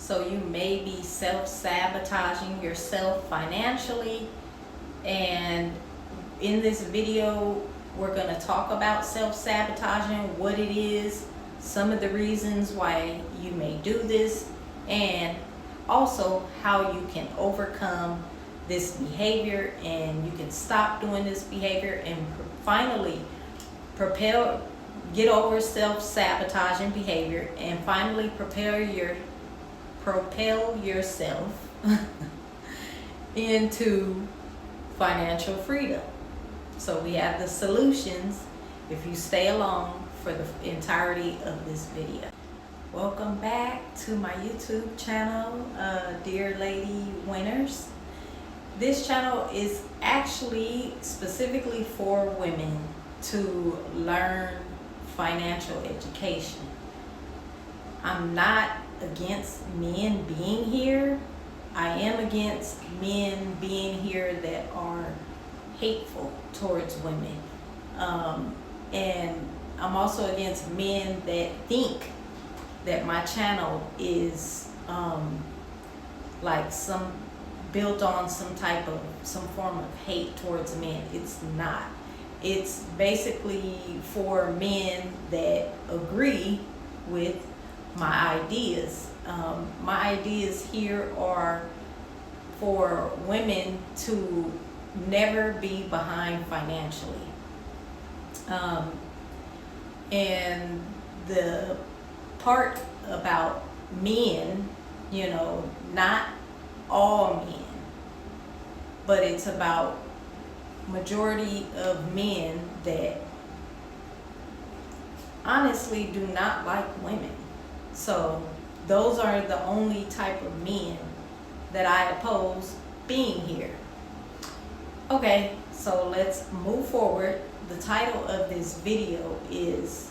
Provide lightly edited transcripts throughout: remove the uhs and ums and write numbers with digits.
So you may be self-sabotaging yourself financially. And in this video, we're going to talk about self-sabotaging, what it is, some of the reasons why you may do this, and also how you can overcome this behavior and you can stop doing this behavior and finally get over self-sabotaging behavior and finally propel yourself into financial freedom. So we have the solutions if you stay along for the entirety of this video. Welcome back to my YouTube channel, Dear Lady Winners. This channel is actually specifically for women to learn financial education. I'm not against men being here. I am against men being here that are hateful towards women. And I'm also against men that think that my channel is like built on some form of hate towards men. It's not. It's basically for men that agree with my ideas. My ideas here are for women to never be behind financially. And the part about men, not all men, but it's about majority of men that honestly do not like women. So those are the only type of men that I oppose being here. Okay, so let's move forward. The title of this video is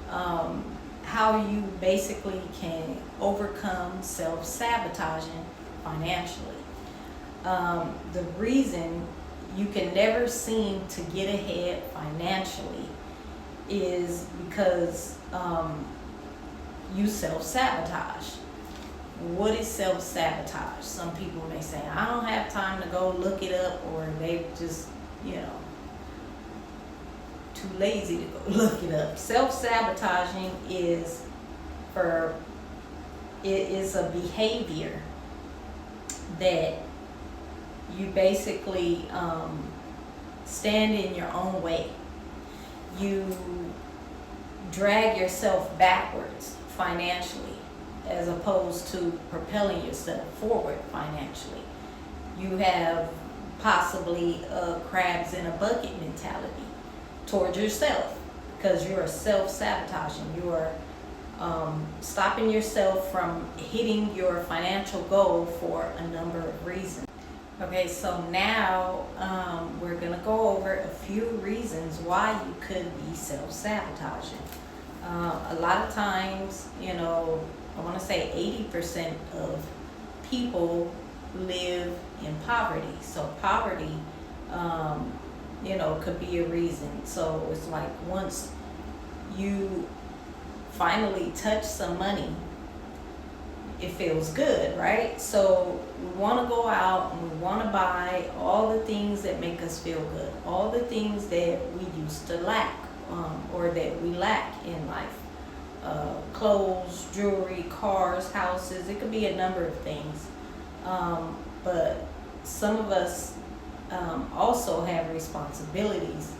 how you basically can overcome self-sabotaging financially. The reason you can never seem to get ahead financially is because you self-sabotage. What is self-sabotage? Some people may say, I don't have time to go look it up, or they just, too lazy to go look it up. Self-sabotaging is a behavior that you basically stand in your own way. You drag yourself backwards financially as opposed to propelling yourself forward financially. You have possibly a crabs in a bucket mentality towards yourself because you are self-sabotaging. You are stopping yourself from hitting your financial goal for a number of reasons. Okay, so now we're going to go over a few reasons why you could be self-sabotaging. A lot of times, I want to say 80% of people live in poverty. So poverty, could be a reason. So it's like once you finally touch some money, it feels good, right? So we want to go out and we want to buy all the things that make us feel good, all the things that we used to lack or that we lack in life. Clothes, jewelry, cars, houses. It could be a number of things. But some of us also have responsibilities,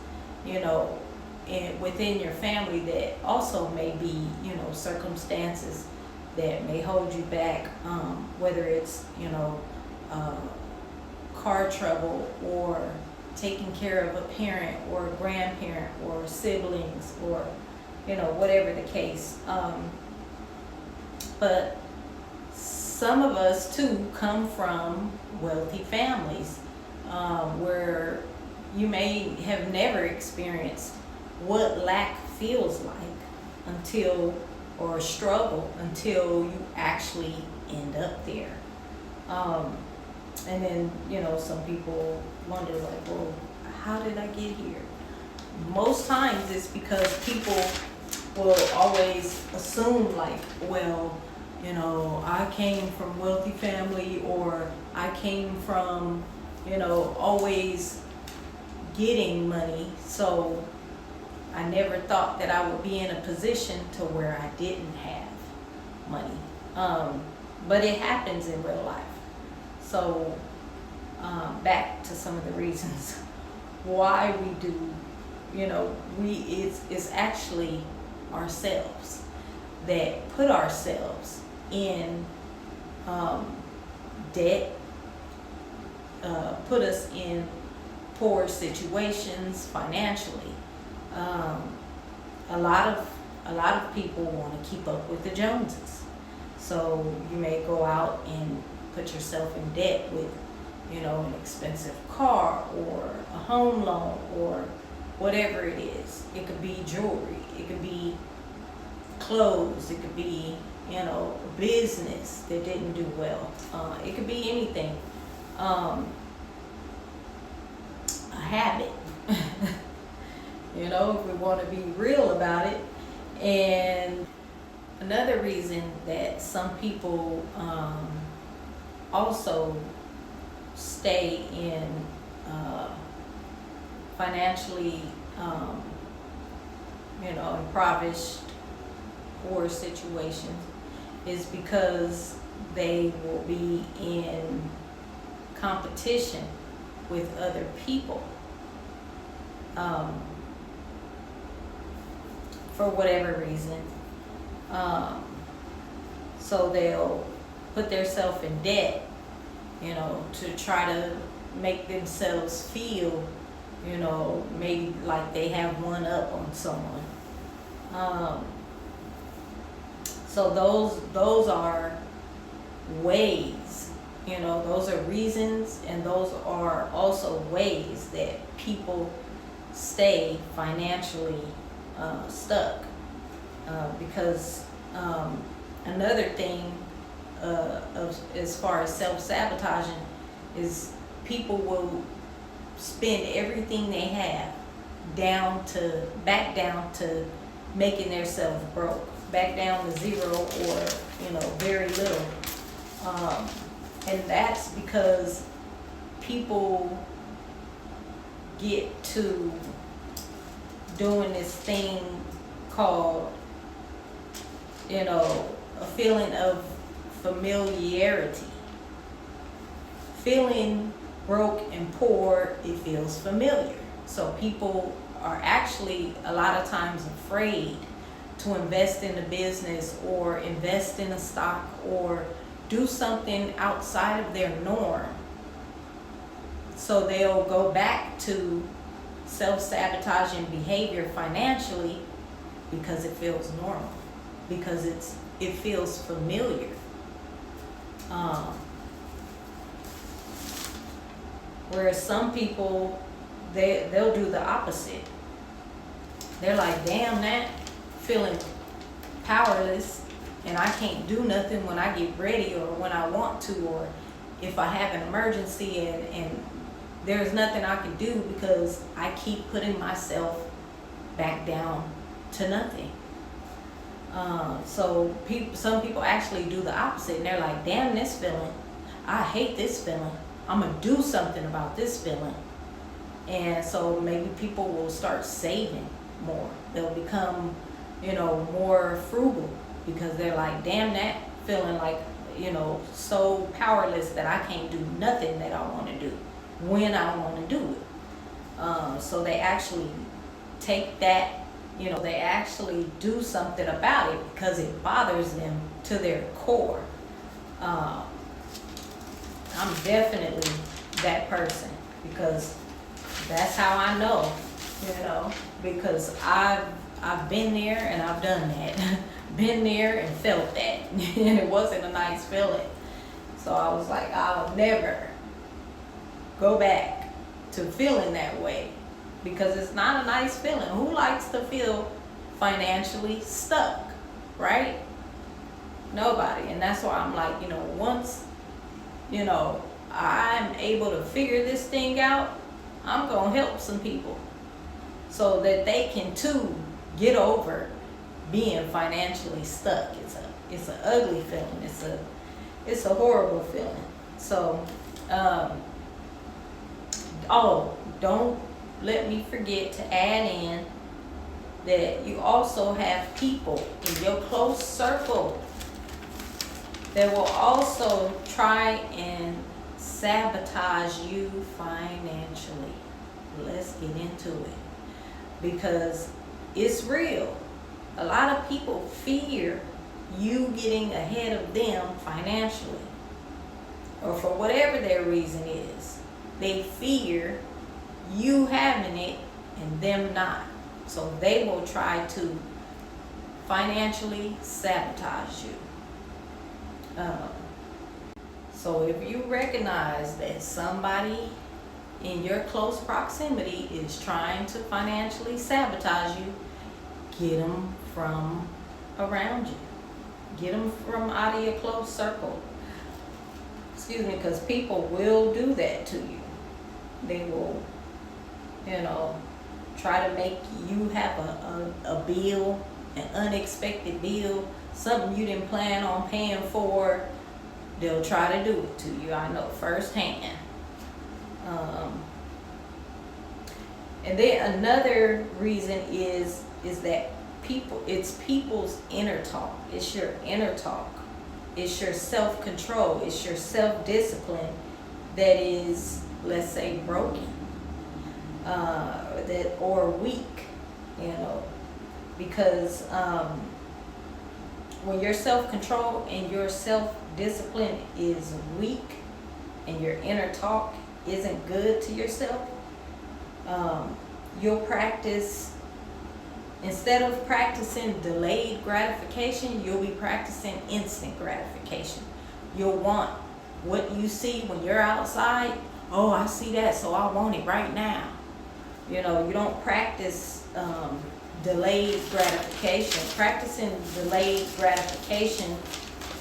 within your family that also may be, circumstances that may hold you back, whether it's, car trouble or taking care of a parent or a grandparent or siblings or, whatever the case. But some of us too come from wealthy families where you may have never experienced what lack feels like or struggle until you actually end up there. And then, some people wonder like, well, how did I get here? Most times it's because people will always assume like, well, I came from wealthy family, or I came from, always getting money. So I never thought that I would be in a position to where I didn't have money. But it happens in real life. So back to some of the reasons why we do, it's actually ourselves that put ourselves in debt, put us in poor situations financially. A lot of people want to keep up with the Joneses, so you may go out and put yourself in debt with, an expensive car or a home loan or whatever it is. It could be jewelry, it could be clothes, it could be, a business that didn't do well. It could be anything. A habit. If we want to be real about it. And another reason that some people also stay in financially, impoverished, poor situations is because they will be in competition with other people. For whatever reason. So they'll put themselves in debt, to try to make themselves feel, maybe like they have one up on someone. So those are ways, those are reasons, and those are also ways that people stay financially stuck. Because another thing as far as self-sabotaging is people will spend everything they have back down to making themselves broke, back down to zero, or very little. And that's because people get to doing this thing called, a feeling of familiarity. Feeling broke and poor, it feels familiar. So people are actually a lot of times afraid to invest in a business or invest in a stock or do something outside of their norm. So they'll go back to self-sabotaging behavior financially because it feels normal, because it feels familiar. Whereas some people, they'll do the opposite. They're like, damn, that feeling powerless, and I can't do nothing when I get ready or when I want to, or if I have an emergency, and there's nothing I can do because I keep putting myself back down to nothing. So some people actually do the opposite, and they're like, damn this feeling, I hate this feeling, I'm gonna do something about this feeling. And so maybe people will start saving more. They'll become, more frugal because they're like, damn that feeling like, so powerless that I can't do nothing that I want to do when I want to do it. So they actually take that, they actually do something about it because it bothers them to their core. I'm definitely that person because that's how I know, because I've been there and I've done that. Been there and felt that. And it wasn't a nice feeling. So I was like, I'll never go back to feeling that way because it's not a nice feeling. Who likes to feel financially stuck, right? Nobody. And that's why I'm like, once, I'm able to figure this thing out, I'm going to help some people so that they can too get over being financially stuck. It's a it's an ugly feeling. It's a horrible feeling. So, oh, don't let me forget to add in that you also have people in your close circle that will also try and sabotage you financially. Let's get into it, because it's real. A lot of people fear you getting ahead of them financially, or for whatever their reason is. They fear you having it and them not. So they will try to financially sabotage you. So if you recognize that somebody in your close proximity is trying to financially sabotage you, get them from around you. Get them from out of your close circle. Excuse me, because people will do that to you. They will, try to make you have a bill, an unexpected bill, something you didn't plan on paying for. They'll try to do it to you. I know firsthand. And then another reason is that it's people's inner talk. It's your inner talk. It's your self-control. It's your self-discipline that is, let's say, broken, or weak, because when your self-control and your self-discipline is weak and your inner talk isn't good to yourself, you'll practice, instead of practicing delayed gratification, you'll be practicing instant gratification. You'll want what you see when you're outside. Oh, I see that, so I want it right now. You don't practice delayed gratification. Practicing delayed gratification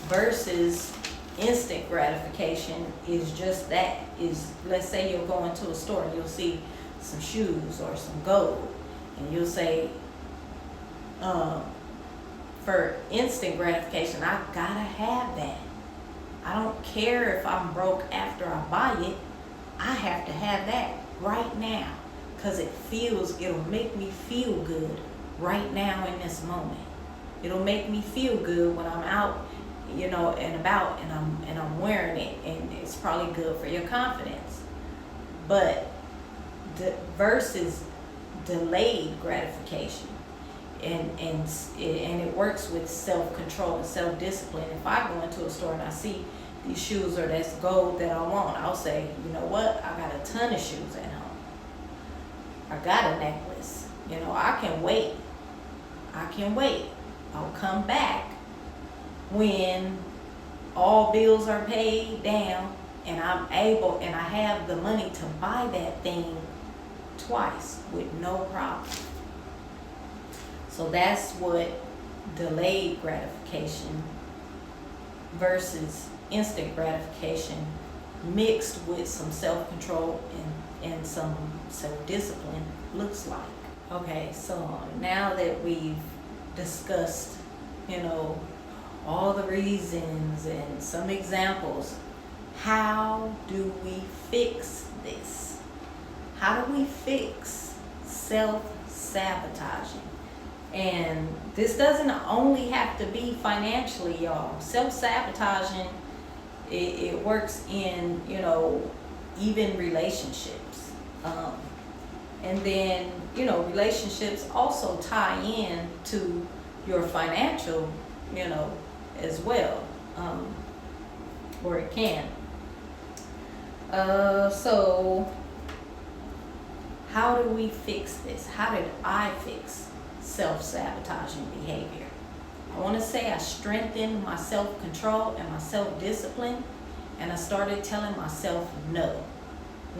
versus instant gratification is just that. Let's say you'll go into a store and you'll see some shoes or some gold, and you'll say, for instant gratification, I gotta have that. I don't care if I'm broke after I buy it. I have to have that right now, because it'll make me feel good right now in this moment. It'll make me feel good when I'm out, and about, and I'm wearing it, and it's probably good for your confidence. But versus delayed gratification, and it works with self-control and self-discipline. If I go into a store and I see these shoes or that's gold that I want, I'll say, you know what, I got a ton of shoes at home. I got a necklace. I can wait. I'll come back when all bills are paid down and I'm able and I have the money to buy that thing twice with no problem. So that's what delayed gratification versus instant gratification mixed with some self-control and some self-discipline looks like. Okay, so now that we've discussed, all the reasons and some examples, how do we fix this? How do we fix self-sabotaging? And this doesn't only have to be financially, y'all. Self-sabotaging, it works in, even relationships. And then, relationships also tie in to your financial, as well. Or it can. So how do we fix this? How did I fix self-sabotaging behavior? I want to say I strengthened my self-control and my self-discipline, and I started telling myself no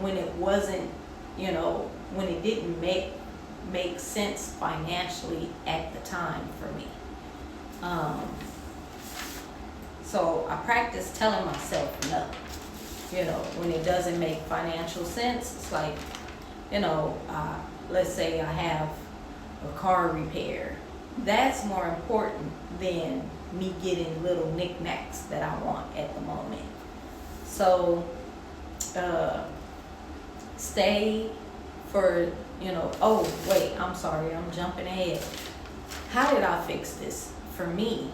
when it wasn't, when it didn't make sense financially at the time for me. So I practiced telling myself no. When it doesn't make financial sense, it's like, let's say I have a car repair. That's more important than me getting little knickknacks that I want at the moment. So stay for, oh, wait, I'm sorry, I'm jumping ahead. How did I fix this? For me,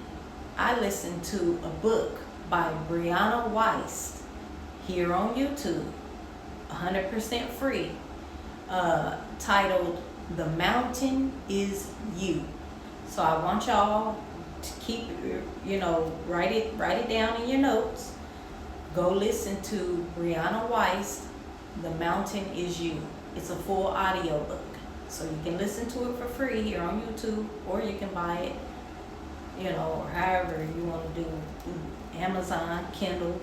I listened to a book by Brianna Weiss here on YouTube, 100% free, titled The Mountain Is You. So I want y'all to keep, write it down in your notes. Go listen to Brianna Weiss, The Mountain Is You. It's a full audio book. So you can listen to it for free here on YouTube, or you can buy it, or however you want to do, Amazon, Kindle,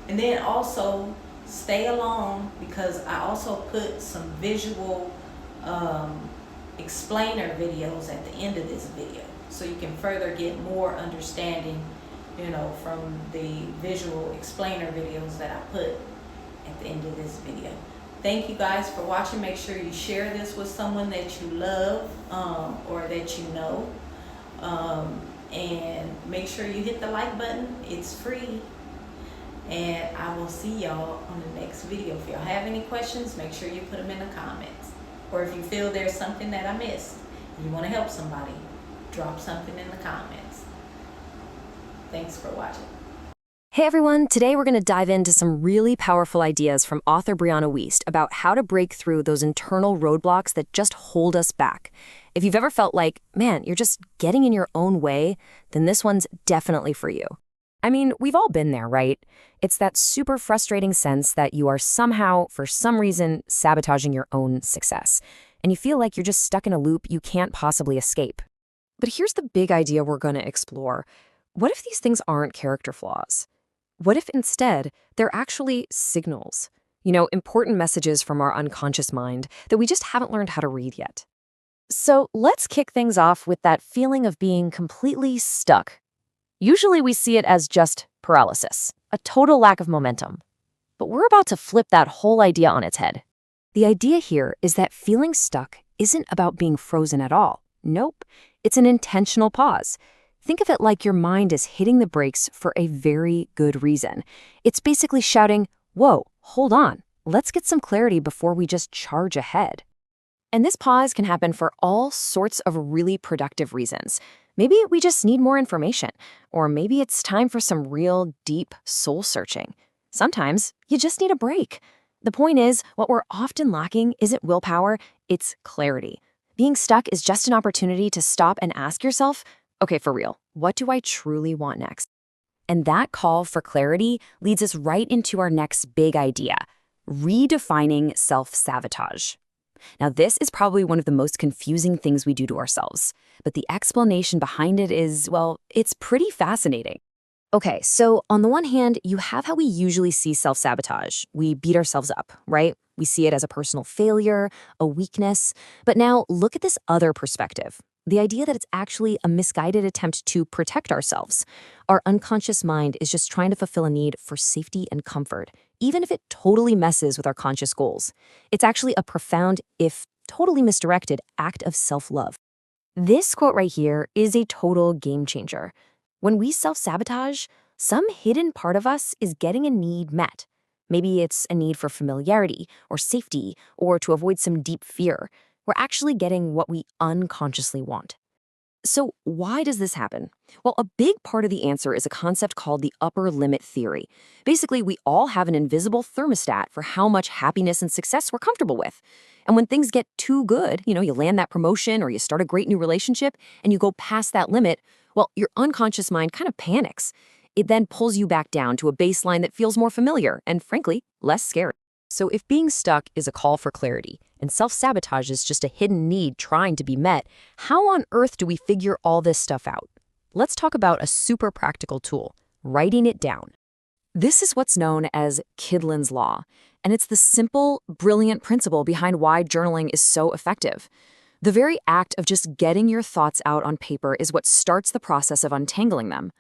and then also stay along, because I also put some visual explainer videos at the end of this video, so you can further get more understanding, from the visual explainer videos that I put at the end of this video. Thank you guys for watching. Make sure you share this with someone that you love, or that you know. And make sure you hit the like button. It's free. And I will see y'all on the next video. If y'all have any questions, make sure you put them in the comments. Or if you feel there's something that I missed and you want to help somebody, drop something in the comments. Thanks for watching. Hey everyone, today we're going to dive into some really powerful ideas from author Brianna Weiss about how to break through those internal roadblocks that just hold us back. If you've ever felt like, man, you're just getting in your own way, then this one's definitely for you. I mean, we've all been there, right? It's that super frustrating sense that you are somehow, for some reason, sabotaging your own success. And you feel like you're just stuck in a loop you can't possibly escape. But here's the big idea we're going to explore. What if these things aren't character flaws? What if instead they're actually signals? Important messages from our unconscious mind that we just haven't learned how to read yet. So let's kick things off with that feeling of being completely stuck. Usually we see it as just paralysis, a total lack of momentum. But we're about to flip that whole idea on its head. The idea here is that feeling stuck isn't about being frozen at all. Nope, it's an intentional pause. Think of it like your mind is hitting the brakes for a very good reason. It's basically shouting, whoa, hold on, let's get some clarity before we just charge ahead. And this pause can happen for all sorts of really productive reasons. Maybe we just need more information, or maybe it's time for some real deep soul searching. Sometimes you just need a break. The point is, what we're often lacking isn't willpower, it's clarity. Being stuck is just an opportunity to stop and ask yourself, okay, for real, what do I truly want next? And that call for clarity leads us right into our next big idea, redefining self-sabotage. Now, this is probably one of the most confusing things we do to ourselves, but the explanation behind it is, well, it's pretty fascinating. Okay, so on the one hand, you have how we usually see self-sabotage. We beat ourselves up, right? We see it as a personal failure, a weakness. But now look at this other perspective. The idea that it's actually a misguided attempt to protect ourselves. Our unconscious mind is just trying to fulfill a need for safety and comfort, even if it totally messes with our conscious goals. It's actually a profound, if totally misdirected, act of self-love. This quote right here is a total game changer. When we self-sabotage, some hidden part of us is getting a need met. Maybe it's a need for familiarity or safety or to avoid some deep fear. We're actually getting what we unconsciously want. So why does this happen? Well, a big part of the answer is a concept called the upper limit theory. Basically, we all have an invisible thermostat for how much happiness and success we're comfortable with. And when things get too good, you land that promotion or you start a great new relationship and you go past that limit, well, your unconscious mind kind of panics. It then pulls you back down to a baseline that feels more familiar and, frankly, less scary. So if being stuck is a call for clarity and self-sabotage is just a hidden need trying to be met, how on earth do we figure all this stuff out? Let's talk about a super practical tool, writing it down. This is what's known as Kydland's Law, and it's the simple, brilliant principle behind why journaling is so effective. The very act of just getting your thoughts out on paper is what starts the process of untangling them.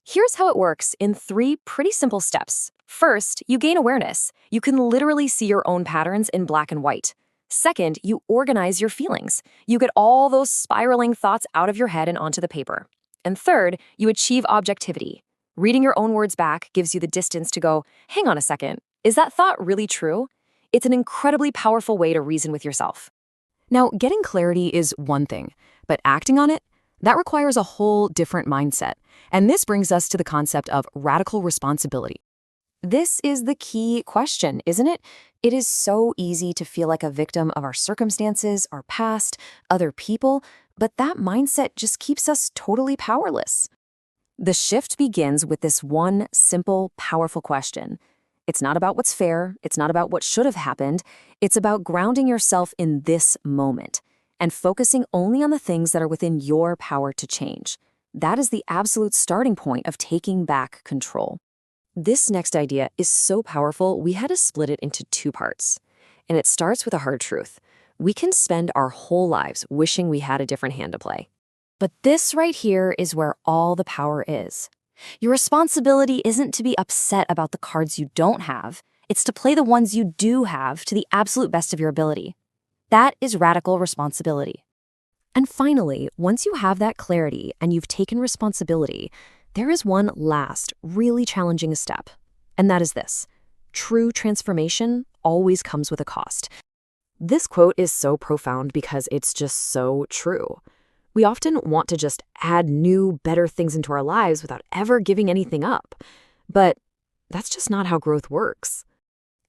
Here's how it works in 3 pretty simple steps. First, you gain awareness. You can literally see your own patterns in black and white. Second, you organize your feelings. You get all those spiraling thoughts out of your head and onto the paper. And third, you achieve objectivity. Reading your own words back gives you the distance to go, hang on a second, is that thought really true? It's an incredibly powerful way to reason with yourself. Now, getting clarity is one thing, but acting on it, that requires a whole different mindset. And this brings us to the concept of radical responsibility. This is the key question, isn't it? It is so easy to feel like a victim of our circumstances, our past, other people, but that mindset just keeps us totally powerless. The shift begins with this one simple, powerful question. It's not about what's fair, it's not about what should have happened, it's about grounding yourself in this moment and focusing only on the things that are within your power to change. That is the absolute starting point of taking back control. This next idea is so powerful, we had to split it into two parts. And it starts with a hard truth. We can spend our whole lives wishing we had a different hand to play. But this right here is where all the power is. Your responsibility isn't to be upset about the cards you don't have. It's to play the ones you do have to the absolute best of your ability. That is radical responsibility. And finally, once you have that clarity and you've taken responsibility, there is one last, really challenging step. And that is this. True transformation always comes with a cost. This quote is so profound because it's just so true. We often want to just add new, better things into our lives without ever giving anything up. But that's just not how growth works.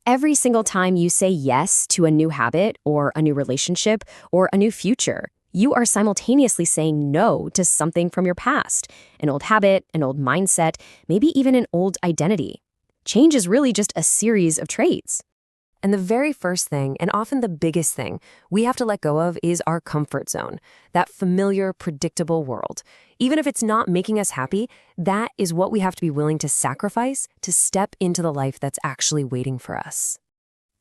Every single time you say yes to a new habit or a new relationship or a new future, you are simultaneously saying no to something from your past, an old habit, an old mindset, maybe even an old identity. Change is really just a series of traits. And the very first thing, and often the biggest thing, we have to let go of is our comfort zone, that familiar, predictable world. Even if it's not making us happy, that is what we have to be willing to sacrifice to step into the life that's actually waiting for us.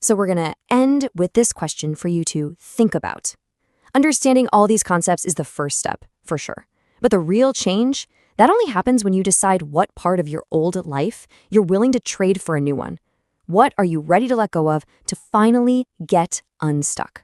So we're going to end with this question for you to think about. Understanding all these concepts is the first step, for sure. But the real change, that only happens when you decide what part of your old life you're willing to trade for a new one. What are you ready to let go of to finally get unstuck?